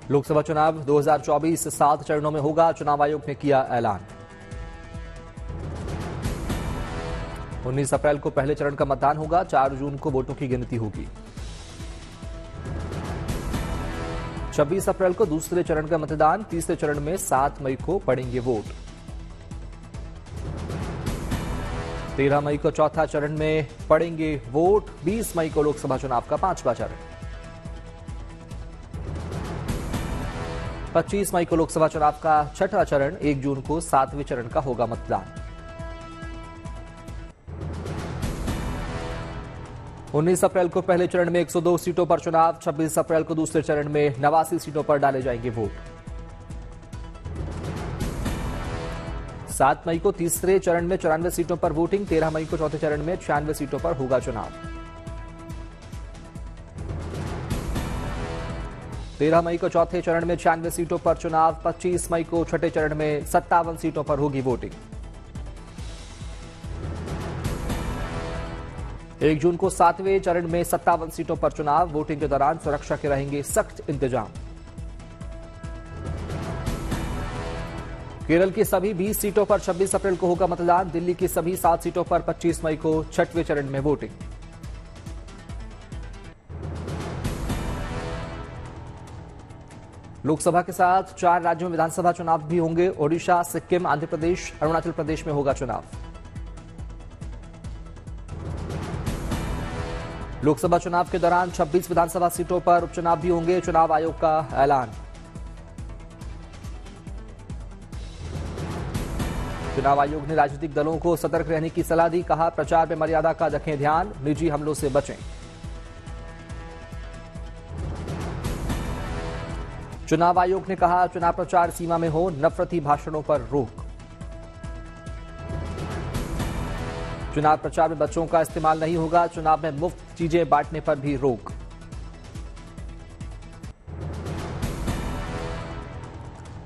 लोकसभा चुनाव 2024 7 चरणों में होगा, चुनाव आयोग ने किया ऐलान। 19 अप्रैल को पहले चरण का मतदान होगा, 4 जून को वोटों की गिनती होगी। 26 अप्रैल को दूसरे चरण का मतदान, तीसरे चरण में 7 मई को पड़ेंगे वोट। 13 मई को चौथा चरण में पड़ेंगे वोट, 20 मई को लोकसभा चुनाव का 5वां चरण। 25 मई को लोकसभा चुनाव का 6वां चरण, 1 जून को 7वें चरण का होगा मतदान। 19 अप्रैल को पहले चरण में 102 सीटों पर चुनाव, 26 अप्रैल को दूसरे चरण में 89 सीटों पर डाले जाएंगे वोट। 7 मई को तीसरे चरण में 94 सीटों पर वोटिंग, 13 मई को चौथे चरण में 96 सीटों पर होगा चुनाव। 13 मई को चौथे चरण में 96 सीटों पर चुनाव, 25 मई को छठे चरण में 57 सीटों पर होगी वोटिंग। 1 जून को 7वें चरण में 57 सीटों पर चुनाव, वोटिंग के दौरान सुरक्षा के रहेंगे सख्त इंतजाम। केरल की सभी 20 सीटों पर 26 अप्रैल को होगा मतदान, दिल्ली की सभी 7 सीटों पर 25 मई को 6वें चरण में वोटिंग। लोकसभा के साथ 4 राज्यों में विधानसभा चुनाव भी होंगे, ओडिशा, सिक्किम, आंध्र प्रदेश, अरुणाचल प्रदेश में होगा चुनाव। लोकसभा चुनाव के दौरान 26 विधानसभा सीटों पर उपचुनाव भी होंगे, चुनाव आयोग का ऐलान। चुनाव आयोग ने राजनीतिक दलों को सतर्क रहने की सलाह दी, कहा प्रचार में मर्यादा का रखें ध्यान, निजी हमलों से बचें। चुनाव आयोग ने कहा चुनाव प्रचार सीमा में हो, नफरती भाषणों पर रोक। चुनाव प्रचार में बच्चों का इस्तेमाल नहीं होगा, चुनाव में मुफ्त चीजें बांटने पर भी रोक।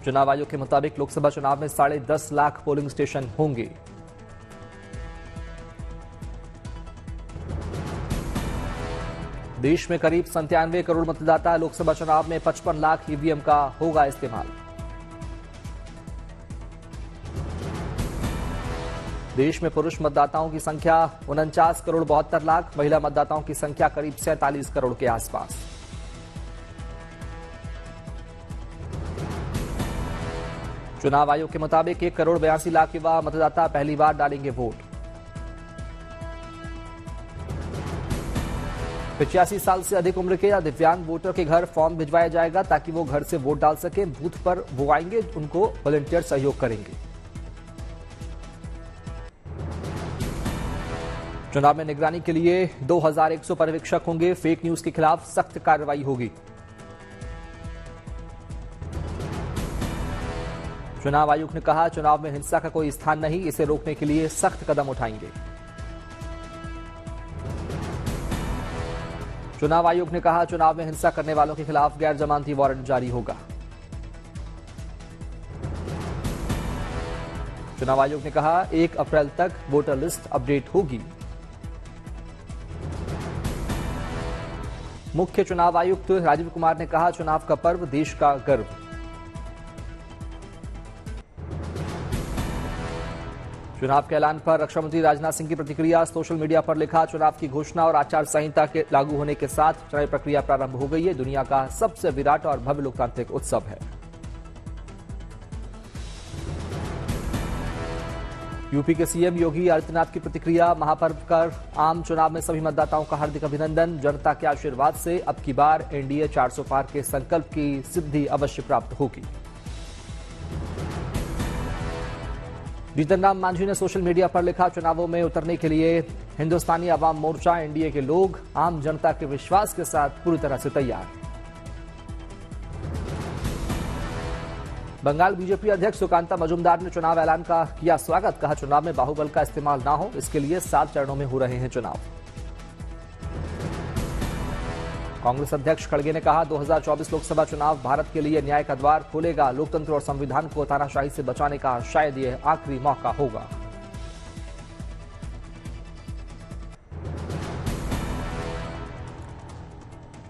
चुनाव आयोग के मुताबिक लोकसभा चुनाव में 10.5 लाख पोलिंग स्टेशन होंगे। देश में करीब 97 करोड़ मतदाता, लोकसभा चुनाव में 55 लाख ईवीएम का होगा इस्तेमाल। देश में पुरुष मतदाताओं की संख्या 49 करोड़ 72 लाख, महिला मतदाताओं की संख्या करीब 47 करोड़ के आसपास। चुनाव आयोग के मुताबिक 1 करोड़ 82 लाख युवा मतदाता पहली बार डालेंगे वोट। 85 साल से अधिक उम्र के या दिव्यांग वोटर के घर फॉर्म भिजवाया जाएगा ताकि वो घर से वोट डाल सके। बूथ पर वो आएंगे, उनको वॉलंटियर सहयोग करेंगे। चुनाव में निगरानी के लिए 2100 पर्यवेक्षक होंगे। फेक न्यूज के खिलाफ सख्त कार्रवाई होगी। चुनाव आयोग ने कहा चुनाव में हिंसा का कोई स्थान नहीं, इसे रोकने के लिए सख्त कदम उठाएंगे। चुनाव आयोग ने कहा चुनाव में हिंसा करने वालों के खिलाफ गैर जमानती वारंट जारी होगा। चुनाव आयोग ने कहा 1 अप्रैल तक वोटर लिस्ट अपडेट होगी। मुख्य चुनाव आयुक्त राजीव कुमार ने कहा चुनाव का पर्व देश का गर्व। चुनाव के ऐलान पर रक्षा मंत्री राजनाथ सिंह की प्रतिक्रिया, सोशल मीडिया पर लिखा चुनाव की घोषणा और आचार संहिता के लागू होने के साथ चुनावी प्रक्रिया प्रारंभ हो गई है। दुनिया का सबसे विराट और भव्य लोकतांत्रिक उत्सव है। यूपी के सीएम योगी आदित्यनाथ की प्रतिक्रिया, महापर्व कर आम चुनाव में सभी मतदाताओं का हार्दिक अभिनंदन। जनता के आशीर्वाद से अब की बार एनडीए 400 पार के संकल्प की सिद्धि अवश्य प्राप्त होगी। जीतन राम मांझी ने सोशल मीडिया पर लिखा चुनावों में उतरने के लिए हिंदुस्तानी अवाम मोर्चा, एनडीए के लोग आम जनता के विश्वास के साथ पूरी तरह से तैयार। बंगाल बीजेपी अध्यक्ष सुकांता मजूमदार ने चुनाव ऐलान का किया स्वागत, कहा चुनाव में बाहुबल का इस्तेमाल ना हो, इसके लिए 7 चरणों में हो रहे हैं चुनाव। कांग्रेस अध्यक्ष खड़गे ने कहा 2024 लोकसभा चुनाव भारत के लिए न्याय का द्वार खोलेगा। लोकतंत्र और संविधान को तानाशाही से बचाने का शायद यह आखिरी मौका होगा।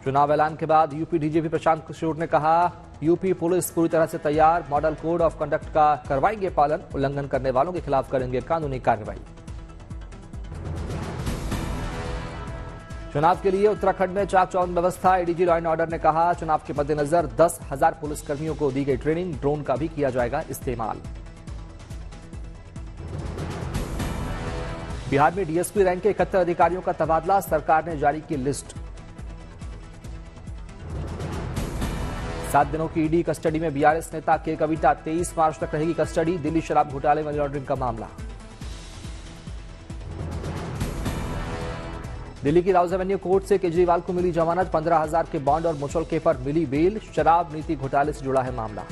चुनाव ऐलान के बाद यूपी डीजीपी प्रशांत किशोर ने कहा, यूपी पुलिस पूरी तरह से तैयार, मॉडल कोड ऑफ कंडक्ट का करवाएंगे पालन, उल्लंघन करने वालों के खिलाफ करेंगे कानूनी कार्रवाई। चुनाव के लिए उत्तराखंड में चाक चौबंद व्यवस्था, एडीजी लॉ एंड ऑर्डर ने कहा, चुनाव के मद्देनजर 10,000 पुलिसकर्मियों को दी गई ट्रेनिंग, ड्रोन का भी किया जाएगा इस्तेमाल। बिहार में डीएसपी रैंक के 71 अधिकारियों का तबादला, सरकार ने जारी की लिस्ट। 7 दिनों की ईडी कस्टडी में बीआरएस नेता के कविता, 23 मार्च तक रहेगी कस्टडी, दिल्ली शराब घोटाले मनी लॉन्ड्रिंग का मामला। दिल्ली की राउज एवेन्यू कोर्ट से केजरीवाल को मिली जमानत, 15,000 के बॉन्ड और मुचलके पर मिली बेल, शराब नीति घोटाले से जुड़ा है मामला।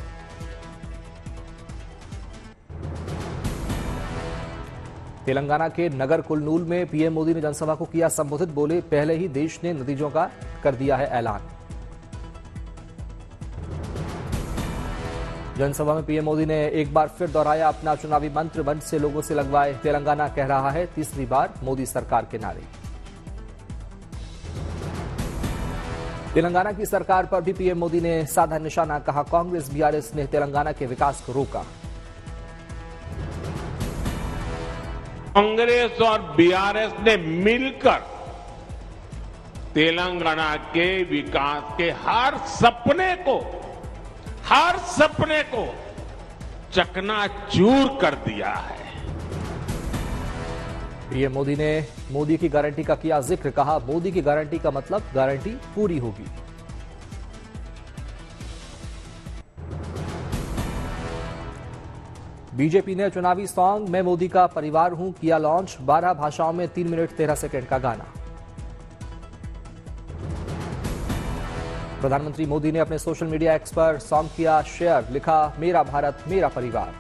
तेलंगाना के नगर कुरनूल में पीएम मोदी ने जनसभा को किया संबोधित, बोले पहले ही देश ने नतीजों का कर दिया है ऐलान। जनसभा में पीएम मोदी ने एक बार फिर दोहराया अपना चुनावी मंत्र, मंच से लोगों से लगवाए, तेलंगाना कह रहा है तीसरी बार मोदी सरकार के नारे। तेलंगाना की सरकार पर भी पीएम मोदी ने साधा निशाना, कहा कांग्रेस बीआरएस ने तेलंगाना के विकास को रोका। कांग्रेस और बीआरएस ने मिलकर तेलंगाना के विकास के हर सपने को चकनाचूर कर दिया है। पीएम मोदी ने मोदी की गारंटी का किया जिक्र, कहा मोदी की गारंटी का मतलब गारंटी पूरी होगी। बीजेपी ने चुनावी सॉन्ग मैं मोदी का परिवार हूं किया लॉन्च, 12 भाषाओं में 3 मिनट 13 सेकंड का गाना। प्रधानमंत्री मोदी ने अपने सोशल मीडिया एक्स पर सॉन्ग किया शेयर, लिखा मेरा भारत मेरा परिवार।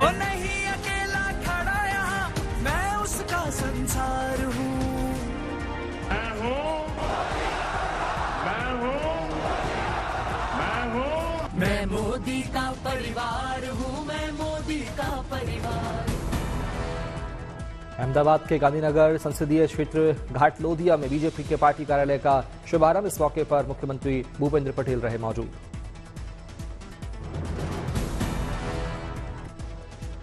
नहीं अकेला खड़ा यहाँ, मैं उसका संसार हूँ। मैं मोदी का परिवार हूँ, मैं मोदी का परिवार। अहमदाबाद के गांधीनगर संसदीय क्षेत्र घाटलोदिया में बीजेपी के पार्टी कार्यालय का शुभारंभ, इस मौके पर मुख्यमंत्री भूपेंद्र पटेल रहे मौजूद।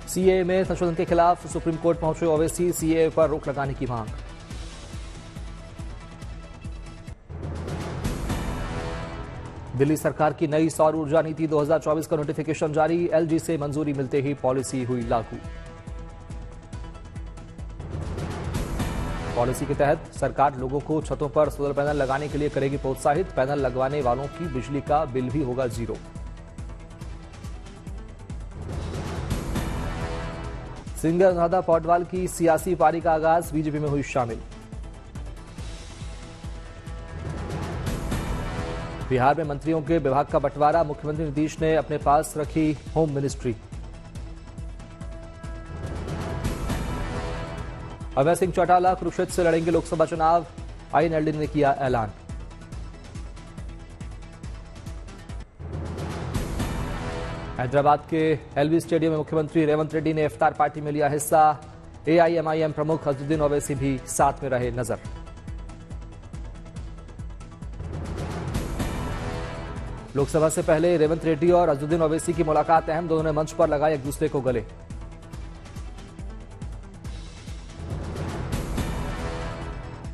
सीएए में संशोधन के खिलाफ सुप्रीम कोर्ट पहुंचे ओवैसी, सीएए पर रोक लगाने की मांग। दिल्ली सरकार की नई सौर ऊर्जा नीति 2024 का नोटिफिकेशन जारी, एलजी से मंजूरी मिलते ही पॉलिसी हुई लागू। पॉलिसी के तहत सरकार लोगों को छतों पर सोलर पैनल लगाने के लिए करेगी प्रोत्साहित, पैनल लगवाने वालों की बिजली का बिल भी होगा जीरो। सिंगर अनुराधा पौडवाल की सियासी पारी का आगाज, बीजेपी में हुई शामिल। बिहार में मंत्रियों के विभाग का बंटवारा, मुख्यमंत्री नीतीश ने अपने पास रखी होम मिनिस्ट्री। अभय सिंह चौटाला कुरुक्षेत्र से लड़ेंगे लोकसभा चुनाव, आईएनएलडी ने किया ऐलान। हैदराबाद के एलबी स्टेडियम में मुख्यमंत्री रेवंत रेड्डी ने इफ्तार पार्टी में लिया हिस्सा, एआईएमआईएम प्रमुख अजदुद्दीन ओवैसी भी साथ में रहे नजर। लोकसभा से पहले रेवंत रेड्डी और अजदुद्दीन ओवैसी की मुलाकात अहम, दोनों ने मंच पर लगाए एक दूसरे को गले।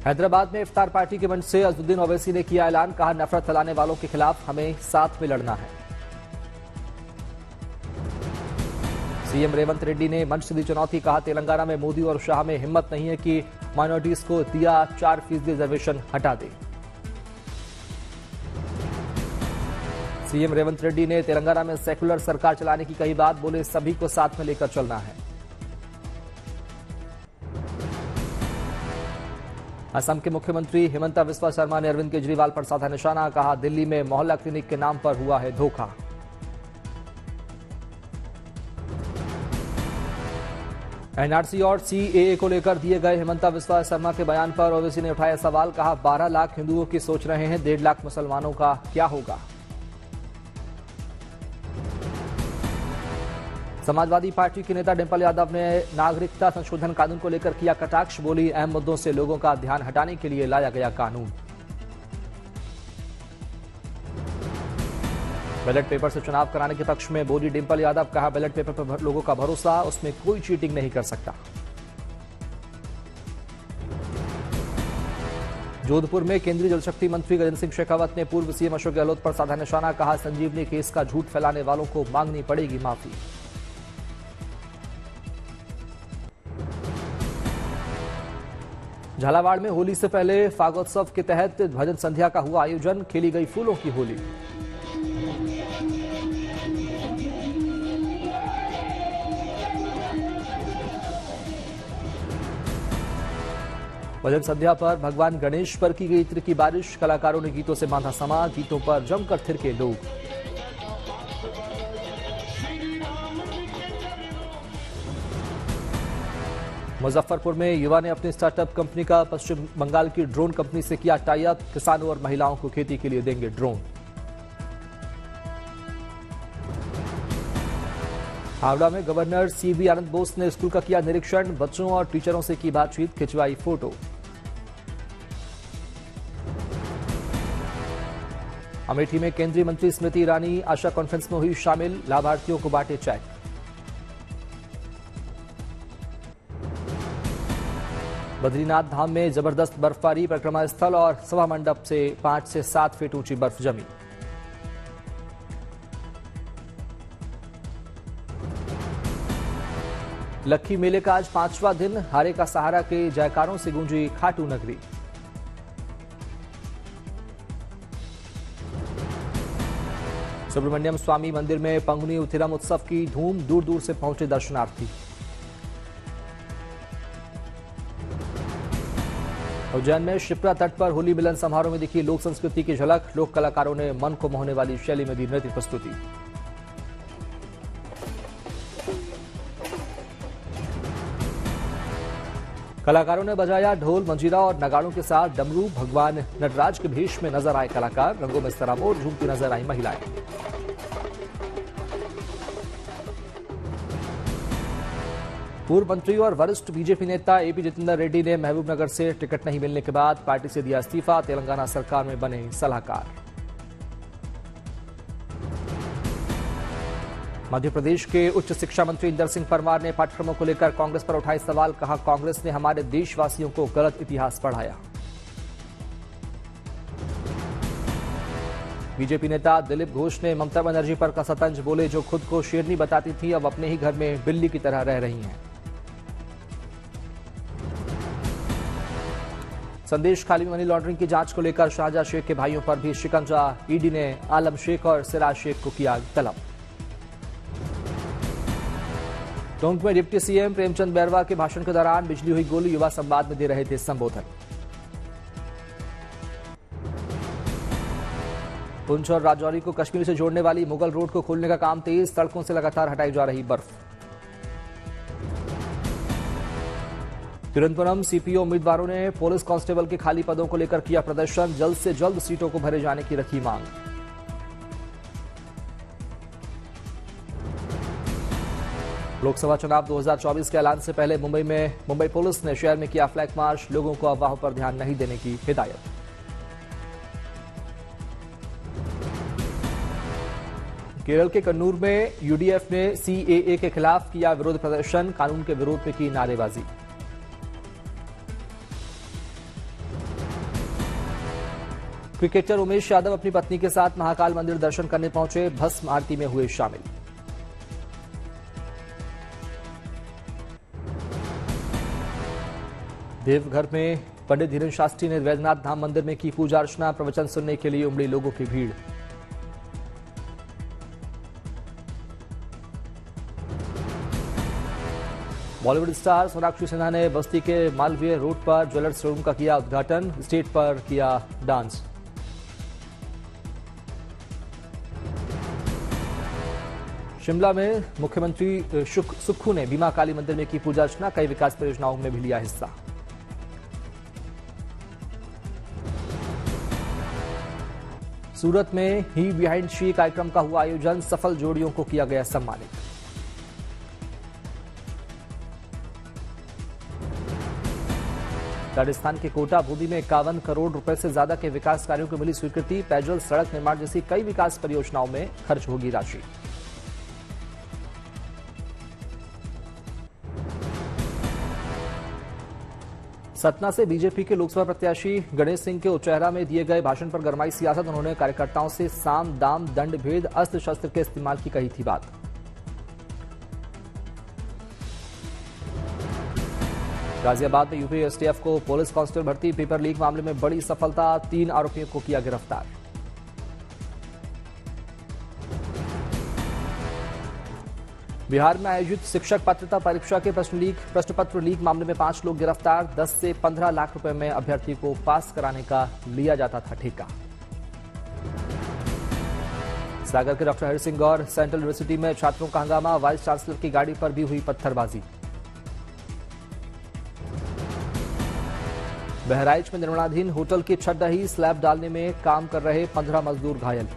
हैदराबाद में इफ्तार पार्टी के मंच से अजदुद्दीन ओवैसी ने किया ऐलान, कहा नफरत फैलाने वालों के खिलाफ हमें साथ में लड़ना है। सीएम रेवंत रेड्डी ने मंच से दी चुनौती, कहा तेलंगाना में मोदी और शाह में हिम्मत नहीं है कि माइनॉरिटीज को दिया 4% रिजर्वेशन हटा दे। सीएम रेवंत रेड्डी ने तेलंगाना में सेकुलर सरकार चलाने की कही बात, बोले सभी को साथ में लेकर चलना है। असम के मुख्यमंत्री हिमंता बिस्वा शर्मा ने अरविंद केजरीवाल पर साधा निशाना, कहा दिल्ली में मोहल्ला क्लिनिक के नाम पर हुआ है धोखा। एनआरसी और सीएए को लेकर दिए गए हिमंता बिस्वा शर्मा के बयान पर ओवैसी ने उठाया सवाल, कहा 12 लाख हिंदुओं की सोच रहे हैं, 1.5 लाख मुसलमानों का क्या होगा। समाजवादी पार्टी के नेता डिंपल यादव ने नागरिकता संशोधन कानून को लेकर किया कटाक्ष। बोली, अहम मुद्दों से लोगों का ध्यान हटाने के लिए लाया गया कानून। बैलेट पेपर से चुनाव कराने के पक्ष में बोली डिंपल यादव। कहा, बैलेट पेपर पर लोगों का भरोसा, उसमें कोई चीटिंग नहीं कर सकता। जोधपुर में केंद्रीय जल शक्ति मंत्री गजेंद्र सिंह शेखावत ने पूर्व सीएम अशोक गहलोत पर साधा निशाना। कहा, संजीवनी केस का झूठ फैलाने वालों को मांगनी पड़ेगी माफी। झालावाड़ में होली से पहले फागोत्सव के तहत भजन संध्या का हुआ आयोजन। खेली गई फूलों की होली। भजन संध्या पर भगवान गणेश पर की गई इत्र की बारिश। कलाकारों ने गीतों से बांधा समा। गीतों पर जमकर थिरके लोग। मुजफ्फरपुर में युवा ने अपनी स्टार्टअप कंपनी का पश्चिम बंगाल की ड्रोन कंपनी से किया टाई अप। किसानों और महिलाओं को खेती के लिए देंगे ड्रोन। हावड़ा में गवर्नर सीबी आनंद बोस ने स्कूल का किया निरीक्षण। बच्चों और टीचरों से की बातचीत, खिंचवाई फोटो। अमेठी में केंद्रीय मंत्री स्मृति ईरानी आशा कॉन्फ्रेंस में हुई शामिल। लाभार्थियों को बांटे चेक। बद्रीनाथ धाम में जबरदस्त बर्फबारी। परिक्रमा स्थल और सभा मंडप से 5 से 7 फीट ऊंची बर्फ जमी। लक्खी मेले का आज 5वां दिन। हारे का सहारा के जयकारों से गूंजी खाटू नगरी। सुब्रमण्यम स्वामी मंदिर में पंगुनी उथिरम उत्सव की धूम। दूर दूर से पहुंचे दर्शनार्थी। उज्जैन में शिप्रा तट पर होली मिलन समारोह में दिखी लोक संस्कृति की झलक। लोक कलाकारों ने मन को मोहने वाली शैली में दी नृत्य प्रस्तुति। कलाकारों ने बजाया ढोल, मंजीरा और नगाड़ों के साथ डमरू। भगवान नटराज के भेष में नजर आए कलाकार। रंगों में सराबोर झूमती नजर आई महिलाएं। पूर्व मंत्री और वरिष्ठ बीजेपी नेता एपी जितेंद्र रेड्डी ने महबूबनगर से टिकट नहीं मिलने के बाद पार्टी से दिया इस्तीफा। तेलंगाना सरकार में बने सलाहकार। मध्य प्रदेश के उच्च शिक्षा मंत्री इंदर सिंह परमार ने पाठ्यक्रमों को लेकर कांग्रेस पर उठाए सवाल। कहा, कांग्रेस ने हमारे देशवासियों को गलत इतिहास पढ़ाया। बीजेपी नेता दिलीप घोष ने ममता बनर्जी पर कसा तंज। बोले, जो खुद को शेरनी बताती थी अब अपने ही घर में बिल्ली की तरह रह रही हैं। संदेश खाली मनी लॉन्ड्रिंग की जांच को लेकर शाहजहां शेख के भाइयों पर भी शिकंजा। ईडी ने आलम शेख और सिराज शेख को किया तलब। टोंक में डिप्टी सीएम प्रेमचंद बैरवा के भाषण के दौरान बिजली हुई गोली। युवा संवाद में दे रहे थे संबोधन। पुंछ और राजौरी को कश्मीर से जोड़ने वाली मुगल रोड को खोलने का काम तेज। सड़कों से लगातार हटाई जा रही बर्फ। तिरुवनंतपुरम सीपीओ उम्मीदवारों ने पुलिस कांस्टेबल के खाली पदों को लेकर किया प्रदर्शन। जल्द से जल्द सीटों को भरे जाने की रखी मांग। लोकसभा चुनाव 2024 के ऐलान से पहले मुंबई पुलिस ने शहर में किया फ्लैग मार्च। लोगों को अफवाहों पर ध्यान नहीं देने की हिदायत। केरल के कन्नूर में यूडीएफ ने सीएए के खिलाफ किया विरोध प्रदर्शन। कानून के विरोध में की नारेबाजी। क्रिकेटर उमेश यादव अपनी पत्नी के साथ महाकाल मंदिर दर्शन करने पहुंचे। भस्म आरती में हुए शामिल। देवघर में पंडित धीरेन्द्र शास्त्री ने वैद्यनाथ धाम मंदिर में की पूजा अर्चना। प्रवचन सुनने के लिए उमड़ी लोगों की भीड़। बॉलीवुड स्टार सोनाक्षी सिन्हा ने बस्ती के मालवीय रोड पर ज्वेलर्स शोरूम का किया उद्घाटन। स्टेज पर किया डांस। शिमला में मुख्यमंत्री सुक्खू ने भीमा काली मंदिर में की पूजा अर्चना। कई विकास परियोजनाओं में भी लिया हिस्सा। सूरत में ही बिहाइंड शी कार्यक्रम का हुआ आयोजन। सफल जोड़ियों को किया गया सम्मानित। राजस्थान के कोटा बूंदी में 51 करोड़ रुपए से ज्यादा के विकास कार्यों को मिली स्वीकृति। पेयजल, सड़क निर्माण जैसी कई विकास परियोजनाओं में खर्च होगी राशि। सतना से बीजेपी के लोकसभा प्रत्याशी गणेश सिंह के उचेहरा में दिए गए भाषण पर गरमाई सियासत। उन्होंने कार्यकर्ताओं से साम दाम दंड भेद अस्त्र शस्त्र के इस्तेमाल की कही थी बात। गाजियाबाद में यूपी एसटीएफ को पुलिस कांस्टेबल भर्ती पेपर लीक मामले में बड़ी सफलता। 3 आरोपियों को किया गिरफ्तार। बिहार में आयोजित शिक्षक पात्रता परीक्षा के प्रश्न पत्र लीक मामले में 5 लोग गिरफ्तार। 10 से 15 लाख रुपए में अभ्यर्थी को पास कराने का लिया जाता था ठेका। सागर के डॉक्टर हरि सिंह गौर सेंट्रल यूनिवर्सिटी में छात्रों का हंगामा। वाइस चांसलर की गाड़ी पर भी हुई पत्थरबाजी। बहराइच में निर्माणाधीन होटल की छत ढही। स्लैब डालने में काम कर रहे 15 मजदूर घायल।